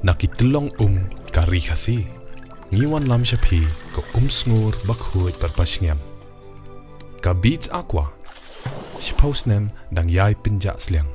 Nakitulong kari kasi. Ngiwan lam siya pi ko sngur bakhuit parpasngem. Ka beats aqua. Si postnem dang yai pinja sliang.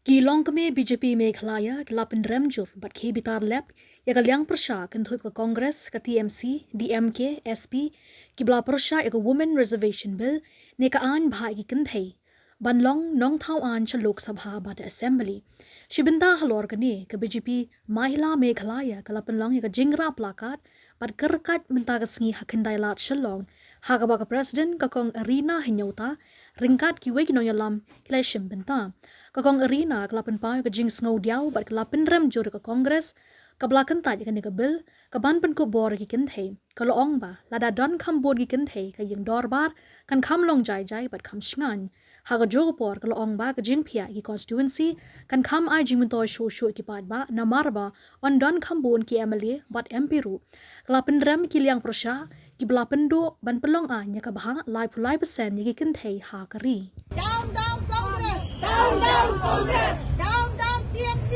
Kilong kami BJP Meghalaya kelapin remjur bat ki bitar lep ya kalyang persya kentuip ke Kongres ke TMC, DMK, SP ki bela persya ya ke Women Reservation Bill ne ka an bahai ki kenthei banlong nong thau an cha Lok Sabha bat Assembly shibinta halor kani ke BJP Mahila Meghalaya kelapin long ya ke jingra plakat bat kerkat minta kesengi hakindai lat shalong hakaba ke Presiden ke Kong Arena Hinyota ringkat ki wei kinong yalam kilai shimbinta Kakong arena kelapan pau ke jing sngau diau bat kelapan rem jur ke Kongres ke belakang taj ke nika bil ke ban pen ko bor ki kenthe kalau ong ba lada don kam bor ki kenthe ke yang dorbar kan kam long jai jai bat kam shngan ha ke jog por kalau ong ba ke jing pia ki constituency kan kam ai jing mentoy sho sho ki pat ba na marba on don kam bon ki MLA bat MP ru kelapan rem ki liang prosya ki belapan do ban pelong a nya ka bah lai pulai persen ki kenthe ha kari Down, down, Congress! Down, down, Congress! Down, down, TMC!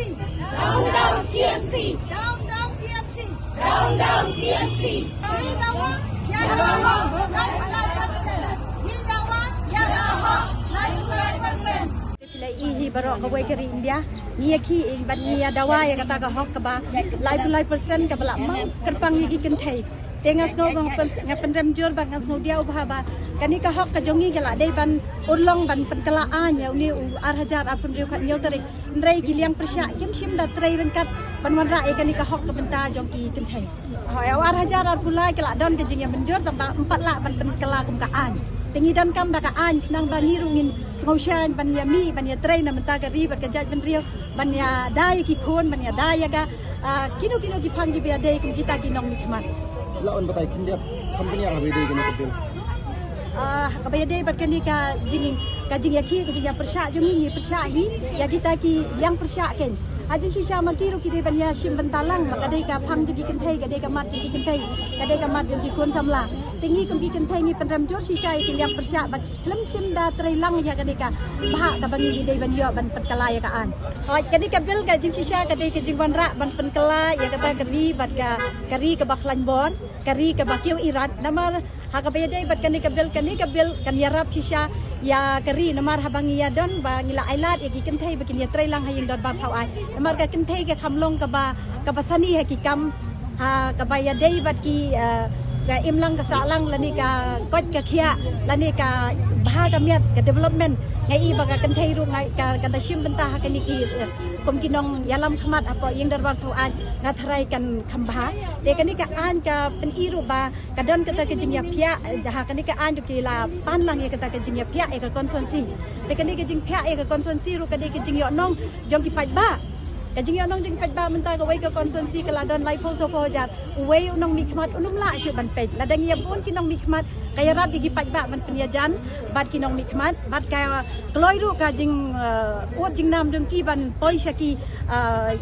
Down, down, TMC! Down, down, TMC! Down, down, TMC! Hidawa, Yadawa, 95%! Hidawa, Yadawa, 95%! Lai ihi barok ka keri India nia ki ban nia dawa ya kata ka hok ka ba lai persen ka bala mau kerpang gi kenthai tengas no ngapen rem jor ban ngas no dia ubah ba kani ka hok ka jongi kala dei ban ulong ban penkala anya ni ar hajar ar pendriu khat nyau tari ndrei gi liang persya kim sim da trei rengkat ban wan ra kani ka hok ka benta jongki kenthai ar hajar ar pulai kala don ke jing ya benjor tamba 4 la ban penkala kum ka an tengi dan kam da ka an knang ba ni rungin sngau shan ban ya mi ban ya trei na menta ka ri ban ka jaj ban rio ban ya dai ki khon ban ya dai ga kino ki phang gi bia dei kum kita ki nong ni khman lawan batai kindia company ara bede gini bil kabaya dei bat kani ka jing ya persya jungi ni persya hi ya kita ki yang persya ken ajin sisa makiru ki dei ban ya sim bentalang maka dei ka phang jugi kenthai ka dei ka mat jugi kenthai ka dei ka mat jugi khon samla tinggi kum ki kenthai ni penram jor sisa ki yang persya ba klem sim da trailang ya ka dei ka bah ka bangi dei ban yo ban petkala ya ka an ka dei ka bil ka jing sisa ka dei ka jing ban ra ban penkala ya kata keri bat ka keri ka baklan bon kari ka bakiu irat namar ha ka bayadai bat kani ka bil kan yarap sisa ya kari namar habangi ya don ba ngila ailat ya ki kenthai bakin ya trailang haying dot bat hawai namar ka kenthai ka khamlong ka basani ha ki kam ha ka bayadai bat ki ka imlang ka salang lani ka kot ka khia lani ka bha ka miat ka development ngai ba ka kenthai ru ngai ka ta sim benta ha kani ki kum kinong yalam khamat apa yang darbar thu an ngatharai kan khambha de kani ka an ka pen iru ba ka don kata ke jing ya pia ha kani ka an ki la pan lang ya kata ke jing ya pia e ka constituency de kani ke jing pia e ka constituency ru ka de ke jing yo nong jong ki pai ba ka jing yo nong jing pai ba menta ka wei ka constituency ka la don lai pho so pho jat wei nong mi khmat unum la shu ban pej la dang ya pun kinong mi khmat kaya rap gi pai ba man penyajan bat kinong mi khmat bat ka kloi ru ka jing ot jing nam jong ki ban poi shaki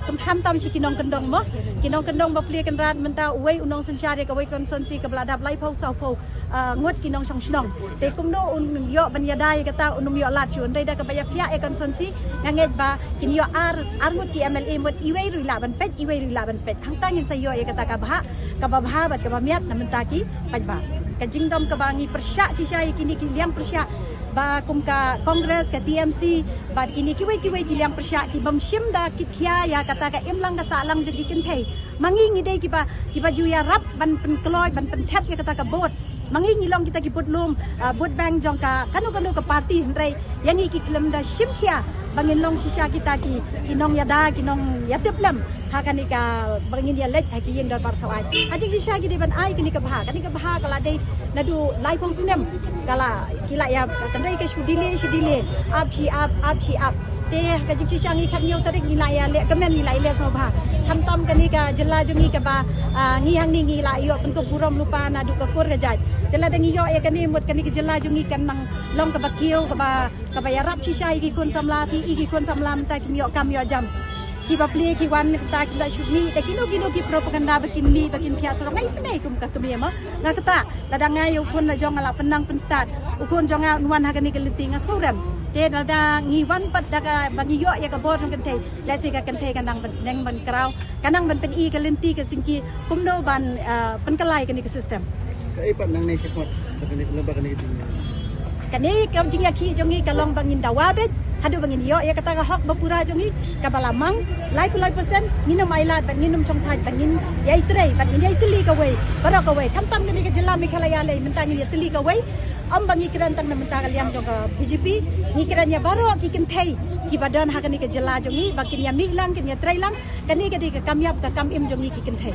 kum tham tam shi kinong kendong ba pli kan rat menta wei unong sensyare ka wei constituency ka bladap lai pho so pho ngot kinong song snong te kum no un yo ban ya dai ka ta unum yo lat shun dai da ka ba ya pia e constituency nganget ba kin yo ar ngot ki MLA mot iwei ru la ban pej hang tang yin sa yo e ka ta ka ba bat ka ba miat na menta ki paj ba ka jingdom ka bangi persya sisa kini ki liang persya ba kum ka Kongres ka TMC ba kini ki wei ki liang persya ki bam sim da ki khia ya kata ka imlang ka salang jugi kenthai mangi ngi dei ki ba ju ya rap ban pen kloi ban pen thep ya kata ka bot mangi ngi long kita ki bot lum bot bang jong ka kanu ka party ndrei yang ki klem da sim khia bangin long sisa kita ki nong ya da ki nong ya teplam ha kani ka bangin ya lek ha ki yeng dar bar sawai ajik sisa ki de ban ai kani ka bah kala dei nadu lai pong sinem kala kila ya kandai ke shudile up te ka jik sisa ngi khat nyau tarik ngi la ya le kamen ngi la ile so ba tham tom kani ka jela jungi ka ba ngi hang ni ngi la yo pen ko burom lupa na du ka kur ka jaj jela dangi yo ya kani mut kani ka jela jungi kan mang long ka bakiu ka ba ya rap sisa gi kun samla pi gi kun samla ta ki yo kam yo jam ki ba pli ki wan ta ki la shuni ta ki no ki propaganda bakin khia so ngai senai kum ka kemi ma na kata ladang ngai yo kun la jong ala penang pen start ukun jong nuan ha kani ka liting as korem te nada ngiwan pat daga bangiyo ya ka bor kan te la si ka kan te kanang ban seneng ban kraw kanang ban pen i ka lenti ka singki kumno ban penkalai kan ni system Kaipat nang naisip mo, labak ni kiting. kani kam jingya ki jongi kalong bangin dawabet hadu bangin yo ya kata hak bapura jongi kabalamang lai pulai persen minum ailat ban minum chongthai bangin yai trei ban yai tili ka wei bara ka wei tham tam ni ka jilla mikhalaya le mentang ni tili ka wei am bangi kiran tang na mentang liam jong ka BJP ni kiranya baro ki kin thai ki badan ha kani ka jilla jongi bakin ya mi lang kin ya trei lang kani ka di ka kamyap ka kam im jongi ki kin thai